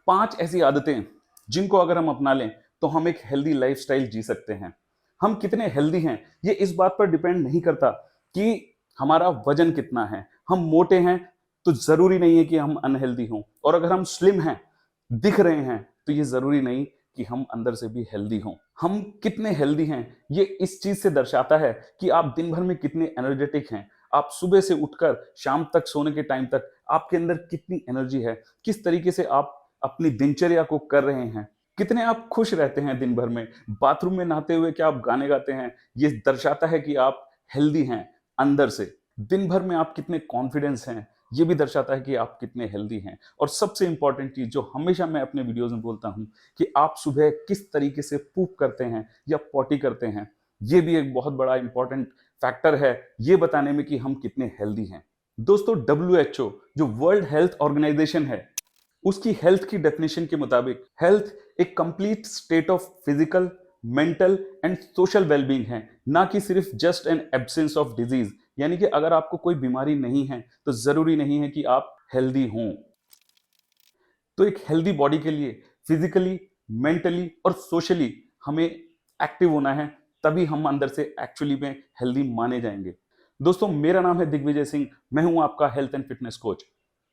5 ऐसी आदतें जिनको अगर हम अपना लें तो हम एक हेल्दी लाइफस्टाइल जी सकते हैं। हम कितने हेल्दी हैं ये इस बात पर डिपेंड नहीं करता कि हमारा वजन कितना है। हम मोटे हैं तो जरूरी नहीं है कि हम अनहेल्दी हों, और अगर हम स्लिम हैं, दिख रहे हैं, तो ये जरूरी नहीं कि हम अंदर से भी हेल्दी हों। हम कितने हेल्दी हैं ये इस चीज से दर्शाता है कि आप दिन भर में कितने एनर्जेटिक हैं। आप सुबह से उठकर शाम तक सोने के टाइम तक आपके अंदर कितनी एनर्जी है, किस तरीके से आप अपनी दिनचर्या को कर रहे हैं, कितने आप खुश रहते हैं दिन भर में, बाथरूम में नहाते हुए क्या आप गाने गाते हैं, ये दर्शाता है कि आप हेल्दी हैं अंदर से। दिन भर में आप कितने कॉन्फिडेंस हैं ये भी दर्शाता है कि आप कितने हेल्दी हैं। और सबसे इंपॉर्टेंट चीज जो हमेशा मैं अपने वीडियोस में बोलता हूं कि आप सुबह किस तरीके से पूप करते हैं या पॉटी करते हैं, ये भी एक बहुत बड़ा इंपॉर्टेंट फैक्टर है ये बताने में कि हम कितने हेल्दी हैं। दोस्तों, WHO जो वर्ल्ड हेल्थ ऑर्गेनाइजेशन है, उसकी हेल्थ की डेफिनेशन के मुताबिक हेल्थ एक complete state of physical, mental and social wellbeing है, ना कि सिर्फ just an absence of disease. यानी कि अगर आपको कोई बीमारी नहीं है तो जरूरी नहीं है कि आप हेल्दी हों। तो एक हेल्दी बॉडी के लिए फिजिकली, मेंटली और सोशली हमें एक्टिव होना है, तभी हम अंदर से एक्चुअली में हेल्दी माने जाएंगे। दोस्तों, मेरा नाम है दिग्विजय सिंह, मैं हूं आपका हेल्थ एंड फिटनेस कोच।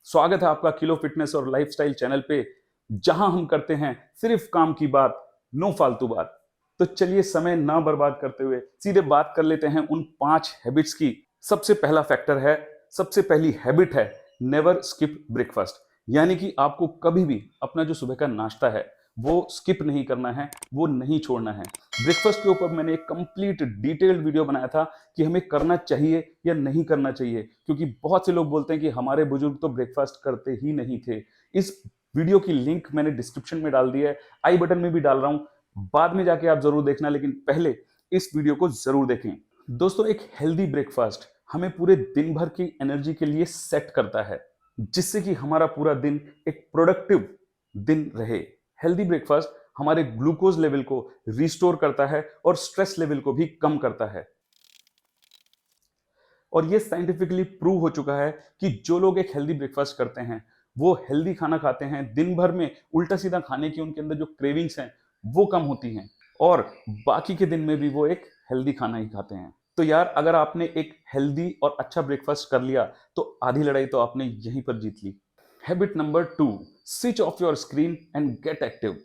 स्वागत है आपका किलो फिटनेस और लाइफस्टाइल चैनल पे, जहां हम करते हैं सिर्फ काम की बात, नो फालतू बात। तो चलिए समय ना बर्बाद करते हुए सीधे बात कर लेते हैं उन 5 हैबिट्स की। सबसे पहला फैक्टर है, सबसे पहली हैबिट है, नेवर स्किप ब्रेकफास्ट। यानी कि आपको कभी भी अपना जो सुबह का नाश्ता है वो स्किप नहीं करना है, वो नहीं छोड़ना है। ब्रेकफास्ट के ऊपर मैंने एक कंप्लीट डिटेल्ड वीडियो बनाया था कि हमें करना चाहिए या नहीं करना चाहिए, क्योंकि बहुत से लोग बोलते हैं कि हमारे बुजुर्ग तो ब्रेकफास्ट करते ही नहीं थे। इस वीडियो की लिंक मैंने डिस्क्रिप्शन में डाल दी है, आई बटन में भी डाल रहा हूं, बाद में जाके आप जरूर देखना, लेकिन पहले इस वीडियो को जरूर देखें। दोस्तों, एक हेल्दी ब्रेकफास्ट हमें पूरे दिन भर की एनर्जी के लिए सेट करता है, जिससे कि हमारा पूरा दिन एक प्रोडक्टिव दिन रहे। हेल्दी ब्रेकफास्ट हमारे ग्लूकोज लेवल को रिस्टोर करता है और स्ट्रेस लेवल को भी कम करता है। और यह साइंटिफिकली प्रूव हो चुका है कि जो लोग एक हेल्दी ब्रेकफास्ट करते हैं, वो हेल्दी खाना खाते हैं, दिन भर में उल्टा सीधा खाने की उनके अंदर जो क्रेविंग्स हैं वो कम होती हैं, और बाकी के दिन में भी वो एक हेल्दी खाना ही खाते हैं। तो यार, अगर आपने एक हेल्दी और अच्छा ब्रेकफास्ट कर लिया तो आधी लड़ाई तो आपने यहीं पर जीत ली। Habit number 2, switch off your screen and get active.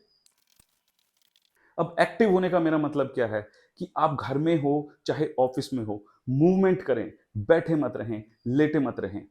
अब एक्टिव होने का मेरा मतलब क्या है कि आप घर में हो चाहे ऑफिस में हो, मूवमेंट करें, बैठे मत रहें, लेटे मत रहें।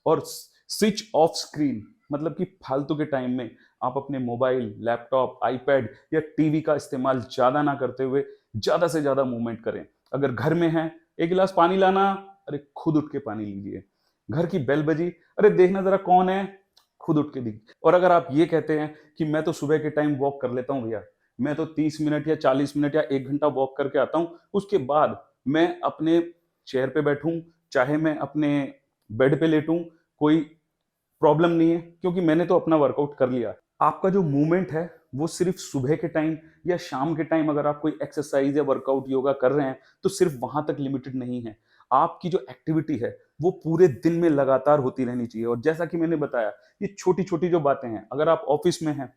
और स्विच ऑफ स्क्रीन मतलब कि फालतू के टाइम में आप अपने मोबाइल, लैपटॉप, आईपैड या टीवी का इस्तेमाल ज्यादा ना करते हुए ज्यादा से ज्यादा मूवमेंट करें। अगर घर में है, एक गिलास पानी लाना, अरे खुद उठ के पानी लीजिए। घर की बेल बजी, अरे देखना जरा कौन है, खुद उठ के दी। और अगर आप ये कहते हैं कि मैं तो सुबह के टाइम वॉक कर लेता हूँ भैया, मैं तो 30 मिनट या 40 मिनट या 1 घंटा वॉक करके आता हूँ, उसके बाद मैं अपने चेयर पे बैठूं, चाहे मैं अपने बेड पे लेटूं, कोई प्रॉब्लम नहीं है, क्योंकि मैंने तो अपना वर्कआउट कर लिया। आपका जो मूवमेंट है वो सिर्फ सुबह के टाइम या शाम के टाइम अगर आप कोई एक्सरसाइज या वर्कआउट, योगा कर रहे हैं तो सिर्फ वहां तक लिमिटेड नहीं है। आपकी जो एक्टिविटी है वो पूरे दिन में लगातार होती रहनी चाहिए। और जैसा कि मैंने बताया, ये छोटी छोटी जो बातें हैं, अगर आप ऑफिस में हैं,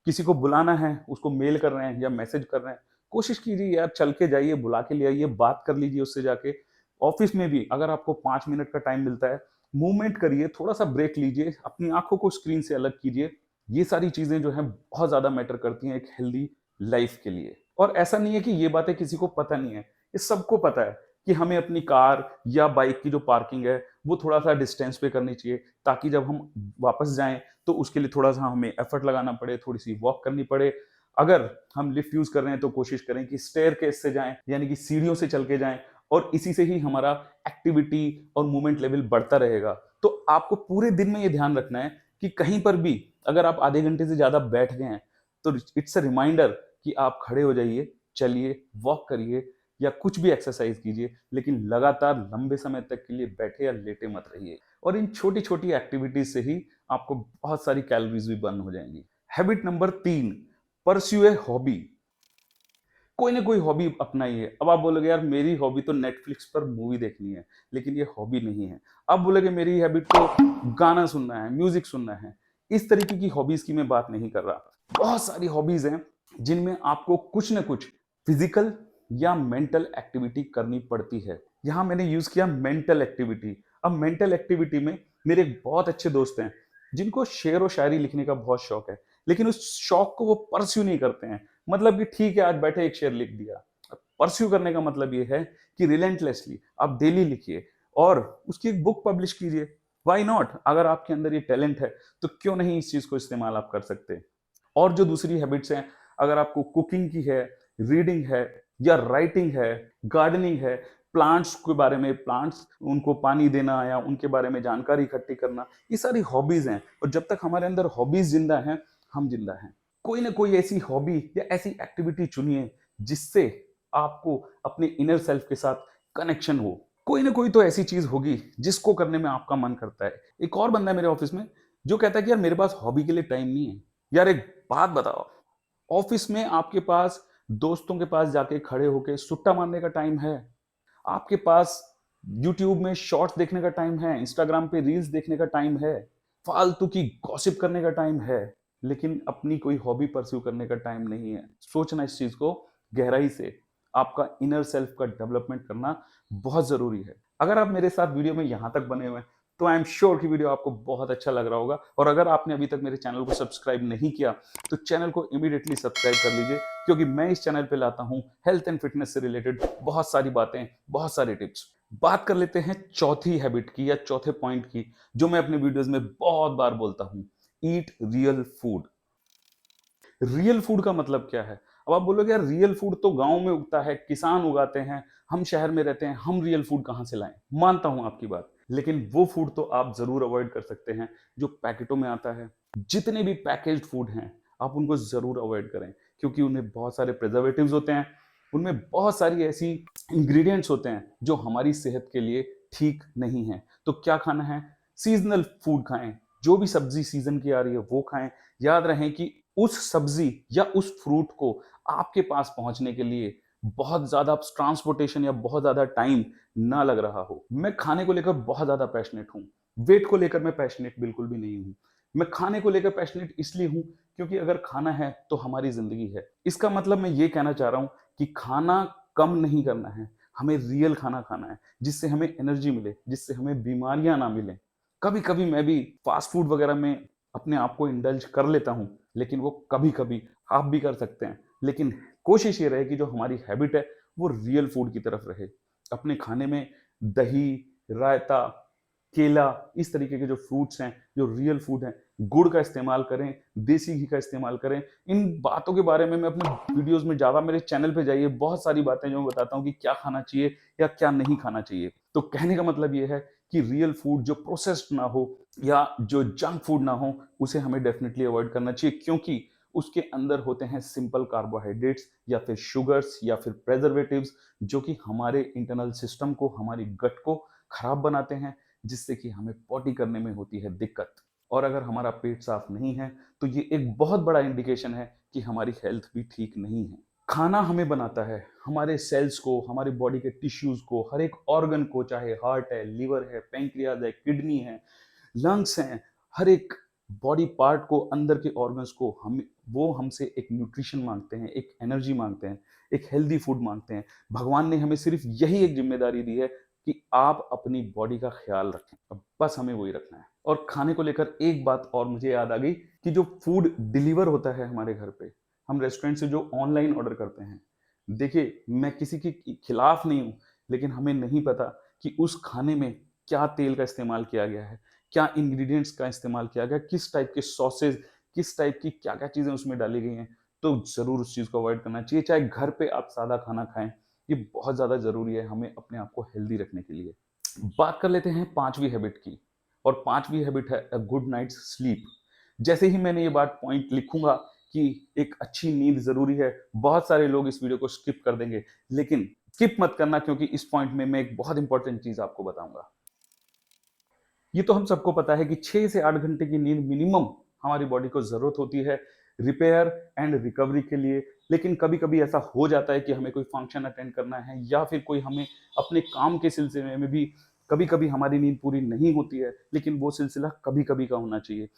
किसी को बुलाना है, उसको मेल कर रहे हैं या मैसेज कर रहे हैं, कोशिश कीजिए यार, चल के जाइए, बुला के ले आइए, बात कर लीजिए उससे जाके। ऑफिस में भी अगर आपको 5 मिनट का टाइम मिलता है, मूवमेंट करिए, थोड़ा सा ब्रेक लीजिए, अपनी आंखों को स्क्रीन से अलग कीजिए। ये सारी चीजें जो है बहुत ज्यादा मैटर करती हैं एक हेल्दी लाइफ के लिए। और ऐसा नहीं है कि ये बातें किसी को पता नहीं है, ये सबको पता है कि हमें अपनी कार या बाइक की जो पार्किंग है वो थोड़ा सा डिस्टेंस पे करनी चाहिए, ताकि जब हम वापस जाएं तो उसके लिए थोड़ा सा हमें एफर्ट लगाना पड़े, थोड़ी सी वॉक करनी पड़े। अगर हम लिफ्ट यूज कर रहे हैं तो कोशिश करें कि स्टेयरकेस से जाएं, यानी कि सीढ़ियों से चल के जाएं, और इसी से ही हमारा एक्टिविटी और मूवमेंट लेवल बढ़ता रहेगा। तो आपको पूरे दिन में ये ध्यान रखना है कि कहीं पर भी अगर आप आधे घंटे से ज्यादा बैठ गए हैं तो इट्स अ रिमाइंडर कि आप खड़े हो जाइए, चलिए, वॉक करिए या कुछ भी एक्सरसाइज कीजिए, लेकिन लगातार लंबे समय तक के लिए बैठे या लेटे मत रहिए। और इन छोटी छोटी एक्टिविटीज से ही आपको बहुत सारी कैलोरीज भी बर्न हो जाएंगी। Habit number 3, pursue a hobby. कोई ना कोई हॉबी अपनाइए। अब आप बोलोगे यार मेरी हॉबी तो नेटफ्लिक्स पर मूवी देखनी है, लेकिन ये हॉबी नहीं है। अब बोलोगे मेरी हैबिट तो गाना सुनना है, म्यूजिक सुनना है, इस तरीके की हॉबीज की मैं बात नहीं कर रहा। बहुत सारी हॉबीज हैं जिनमें आपको कुछ ना कुछ फिजिकल या मेंटल एक्टिविटी करनी पड़ती है। यहां मैंने यूज किया मेंटल एक्टिविटी। अब मेंटल एक्टिविटी में मेरे एक बहुत अच्छे दोस्त हैं जिनको शेर व शायरी लिखने का बहुत शौक है, लेकिन उस शौक को वो परस्यू नहीं करते हैं। मतलब कि ठीक है, आज बैठे एक शेर लिख दिया। परस्यू करने का मतलब ये है कि रिलेंटलेसली आप डेली लिखिए और उसकी एक बुक पब्लिश कीजिए। Why not? अगर आपके अंदर ये टैलेंट है तो क्यों नहीं इस चीज को इस्तेमाल आप कर सकते हैं। और जो दूसरी हैबिट्स हैं, अगर आपको कुकिंग की है, रीडिंग है या राइटिंग है, गार्डनिंग है, प्लांट्स के बारे में, प्लांट्स उनको पानी देना या उनके बारे में जानकारी इकट्ठी करना, ये सारी हॉबीज हैं। और जब तक हमारे अंदर हॉबीज जिंदा हैं, हम जिंदा हैं। कोई ना कोई ऐसी हॉबी या ऐसी एक्टिविटी चुनिए जिससे आपको अपने इनर सेल्फ के साथ कनेक्शन हो। कोई ना कोई तो ऐसी चीज होगी जिसको करने में आपका मन करता है। एक और बंदा है मेरे ऑफिस में जो कहता है कि यार मेरे पास हॉबी के लिए टाइम नहीं है। यार एक बात बताओ, ऑफिस में आपके पास दोस्तों के पास जाके खड़े होके सुट्टा मारने का टाइम है? आपके पास यूट्यूब में शॉर्ट्स देखने का टाइम है? इंस्टाग्राम पे रील्स देखने का टाइम है? फालतू की गॉसिप करने का टाइम है? लेकिन अपनी कोई हॉबी परस्यू करने का टाइम नहीं है। सोचना इस चीज को गहराई से। आपका इनर सेल्फ का डेवलपमेंट करना बहुत जरूरी है। अगर आप मेरे साथ वीडियो में यहां तक बने हुए हैं तो आई एम श्योर कि वीडियो आपको बहुत अच्छा लग रहा होगा। और अगर आपने अभी तक मेरे चैनल को सब्सक्राइब नहीं किया तो चैनल को इमीडिएटली सब्सक्राइब कर लीजिए, क्योंकि मैं इस चैनल पे लाता हूं हेल्थ एंड फिटनेस से रिलेटेड बहुत सारी बातें, बहुत सारे टिप्स। बात कर लेते हैं चौथी हैबिट की या चौथे पॉइंट की, जो मैं अपने वीडियोस में बहुत बार बोलता हूं। ईट रियल फूड। रियल फूड का मतलब क्या है? अब आप बोलोगे यार रियल फूड तो गांव में उगता है, किसान उगाते हैं, हम शहर में रहते हैं, हम रियल फूड कहां से लाएं? मानता हूं आपकी बात, लेकिन वो फूड तो आप जरूर अवॉइड कर सकते हैं जो पैकेटों में आता है। जितने भी पैकेज्ड फूड हैं आप उनको जरूर अवॉइड करें, क्योंकि उनमें बहुत सारे प्रिजर्वेटिव्स होते हैं, उनमें बहुत सारी ऐसी इंग्रेडिएंट्स होते हैं जो हमारी सेहत के लिए ठीक नहीं है। तो क्या खाना है? सीजनल फूड खाएं। जो भी सब्जी सीजन की आ रही है वो खाएं। याद रहे कि उस सब्जी या उस फ्रूट को आपके पास पहुंचने के लिए बहुत ज्यादा ट्रांसपोर्टेशन या बहुत ज्यादा टाइम ना लग रहा हो। मैं खाने को लेकर बहुत ज्यादा पैशनेट हूं। वेट को लेकर मैं पैशनेट बिल्कुल भी नहीं हूं। मैं खाने को लेकर पैशनेट इसलिए हूं क्योंकि अगर खाना है तो हमारी जिंदगी है। इसका मतलब मैं ये कहना चाह रहा हूं कि खाना कम नहीं करना है, हमें रियल खाना खाना है जिससे हमें एनर्जी मिले, जिससे हमें बीमारियां ना मिले। कभी कभी मैं भी फास्ट फूड वगैरह में अपने आप को इंडल्ज कर लेता हूं, लेकिन वो कभी कभी आप भी कर सकते हैं। लेकिन कोशिश ये रहे कि जो हमारी हैबिट है वो रियल फूड की तरफ रहे। अपने खाने में दही, रायता, केला, इस तरीके के जो फ्रूट्स हैं, जो रियल फूड हैं, गुड़ का इस्तेमाल करें, देसी घी का इस्तेमाल करें। इन बातों के बारे में मैं अपने वीडियोस में जावा, मेरे चैनल पे जाइए, बहुत सारी बातें जो मैं बताता हूँ कि क्या खाना चाहिए या क्या नहीं खाना चाहिए। तो कहने का मतलब ये है कि रियल फूड जो प्रोसेस्ड ना हो या जो जंक फूड ना हो, उसे हमें डेफिनेटली अवॉइड करना चाहिए, क्योंकि उसके अंदर होते हैं सिंपल कार्बोहाइड्रेट्स या फिर शुगर्स या फिर प्रेजर्वेटिव्स, जो कि हमारे इंटरनल सिस्टम को, हमारी गट को खराब बनाते हैं, जिससे कि हमें पॉटी करने में होती है दिक्कत। और अगर हमारा पेट साफ नहीं है तो ये एक बहुत बड़ा इंडिकेशन है कि हमारी हेल्थ भी ठीक नहीं है। खाना हमें बनाता है, हमारे सेल्स को, हमारे बॉडी के टिश्यूज को, हर एक ऑर्गन को, चाहे हार्ट है, लिवर है, पेंक्रियाज है, किडनी है, लंग्स हैं, हर एक बॉडी पार्ट को, अंदर के ऑर्गन्स को हम वो हमसे एक न्यूट्रिशन मांगते हैं, एक एनर्जी मांगते हैं, एक हेल्दी फूड मांगते हैं। भगवान ने हमें सिर्फ यही एक जिम्मेदारी दी है कि आप अपनी बॉडी का ख्याल रखें। अब बस हमें वही रखना है। और खाने को लेकर एक बात और मुझे याद आ गई कि जो फूड डिलीवर होता है हमारे घर पे, हम रेस्टोरेंट से जो ऑनलाइन ऑर्डर करते हैं, देखिए मैं किसी के खिलाफ नहीं हूं, लेकिन हमें नहीं पता कि उस खाने में क्या तेल का इस्तेमाल किया गया है, क्या इंग्रेडिएंट्स का इस्तेमाल किया गया, किस टाइप के सॉसेज, किस टाइप की क्या क्या चीजें उसमें डाली गई हैं। तो जरूर उस चीज को अवॉइड करना चाहिए। चाहे घर पे आप सादा खाना खाएं, ये बहुत ज्यादा जरूरी है हमें अपने आप को हेल्दी रखने के लिए। बात कर लेते हैं पांचवी हैबिट की, और पांचवी हैबिट है अ गुड नाइट्स स्लीप। जैसे ही मैंने ये बात पॉइंट लिखूंगा कि एक अच्छी नींद जरूरी है, बहुत सारे लोग इस वीडियो को स्किप कर देंगे, लेकिन स्किप मत करना, क्योंकि इस पॉइंट में मैं एक बहुत इंपॉर्टेंट चीज आपको बताऊंगा। ये तो हम सबको पता है कि 6 से 8 घंटे की नींद मिनिमम हमारी बॉडी को जरूरत होती है रिपेयर एंड रिकवरी के लिए। लेकिन कभी कभी ऐसा हो जाता है कि हमें कोई फंक्शन अटेंड करना है या फिर कोई हमें अपने काम के सिलसिले में भी कभी कभी हमारी नींद पूरी नहीं होती है, लेकिन वो सिलसिला कभी कभी का होना चाहिए।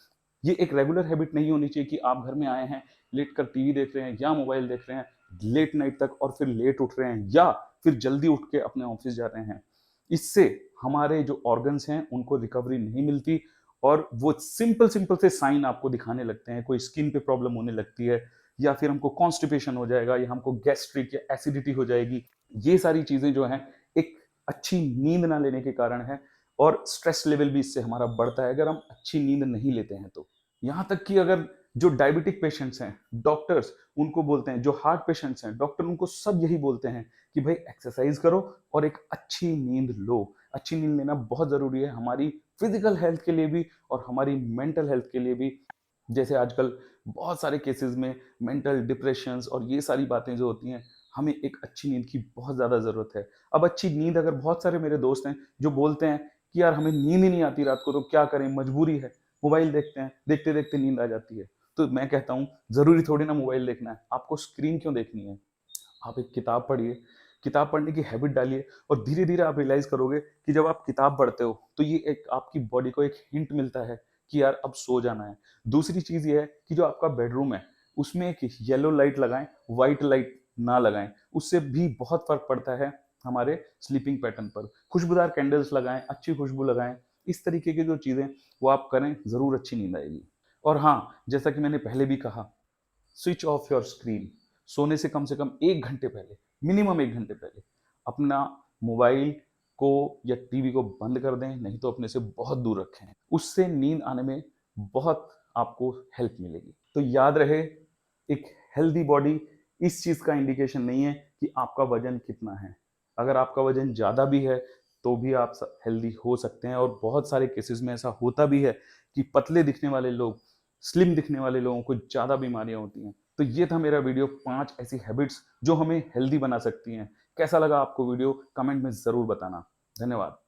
ये एक रेगुलर हैबिट नहीं होनी चाहिए कि आप घर में आए हैं, लेट कर टीवी देख रहे हैं या मोबाइल देख रहे हैं लेट नाइट तक और फिर लेट उठ रहे हैं या फिर जल्दी उठ के अपने ऑफिस जा रहे हैं। इससे हमारे जो ऑर्गन्स हैं उनको रिकवरी नहीं मिलती और वो सिंपल सिंपल से साइन आपको दिखाने लगते हैं। कोई स्किन पे प्रॉब्लम होने लगती है या फिर हमको कॉन्स्टिपेशन हो जाएगा या हमको गैस्ट्रिक या एसिडिटी हो जाएगी। ये सारी चीजें जो हैं एक अच्छी नींद ना लेने के कारण है और स्ट्रेस लेवल भी इससे हमारा बढ़ता है अगर हम अच्छी नींद नहीं लेते हैं तो। यहाँ तक कि अगर जो डायबिटिक पेशेंट्स हैं, डॉक्टर्स उनको बोलते हैं, जो हार्ट पेशेंट्स हैं, डॉक्टर उनको सब यही बोलते हैं कि भाई एक्सरसाइज करो और एक अच्छी नींद लो। अच्छी नींद लेना बहुत ज़रूरी है हमारी फिजिकल हेल्थ के लिए भी और हमारी मेंटल हेल्थ के लिए भी। जैसे आजकल बहुत सारे केसेस में मेंटल डिप्रेशंस और ये सारी बातें जो होती हैं, हमें एक अच्छी नींद की बहुत ज़्यादा ज़रूरत है। अब अच्छी नींद अगर बहुत सारे मेरे दोस्त हैं जो बोलते हैं कि यार हमें नींद ही नहीं आती रात को तो क्या करें, मजबूरी है, मोबाइल देखते हैं, देखते-देखते नींद आ जाती है। तो मैं कहता हूँ ज़रूरी थोड़ी ना मोबाइल देखना है, आपको स्क्रीन क्यों देखनी है? आप एक किताब पढ़िए, किताब पढ़ने की हैबिट डालिए और धीरे-धीरे आप रियलाइज़ करोगे कि जब आप किताब पढ़ते हो, तो ये एक आपकी बॉडी को एक हिंट मिलता है कि यार अब सो जाना है। दूसरी चीज़ ये है कि जो आपका बेडरूम है, उसमें एक येलो लाइट लगाएँ, व्हाइट लाइट ना लगाएँ। उससे भी बहुत फ़र्क पड़ता है हमारे स्लीपिंग पैटर्न पर। खुशबूदार कैंडल्स लगाएँ, अच्छी खुशबू लगाएँ, इस तरीके की जो चीज़ें वो आप करें, ज़रूर अच्छी नींद आएगी। और हाँ, जैसा कि मैंने पहले भी कहा, स्विच ऑफ योर स्क्रीन। सोने से कम 1 घंटे पहले, मिनिमम 1 घंटे पहले अपना मोबाइल को या टीवी को बंद कर दें, नहीं तो अपने से बहुत दूर रखें। उससे नींद आने में बहुत आपको हेल्प मिलेगी। तो याद रहे, एक हेल्दी बॉडी इस चीज़ का इंडिकेशन नहीं है कि आपका वज़न कितना है। अगर आपका वज़न ज़्यादा भी है, तो भी आप स हेल्दी हो सकते हैं और बहुत सारे केसेज़ में ऐसा होता भी है कि पतले दिखने वाले लोग, स्लिम दिखने वाले लोगों को ज़्यादा बीमारियाँ होती हैं। तो ये था मेरा वीडियो 5 ऐसी हैबिट्स जो हमें हेल्दी बना सकती हैं। कैसा लगा आपको वीडियो? कमेंट में ज़रूर बताना। धन्यवाद।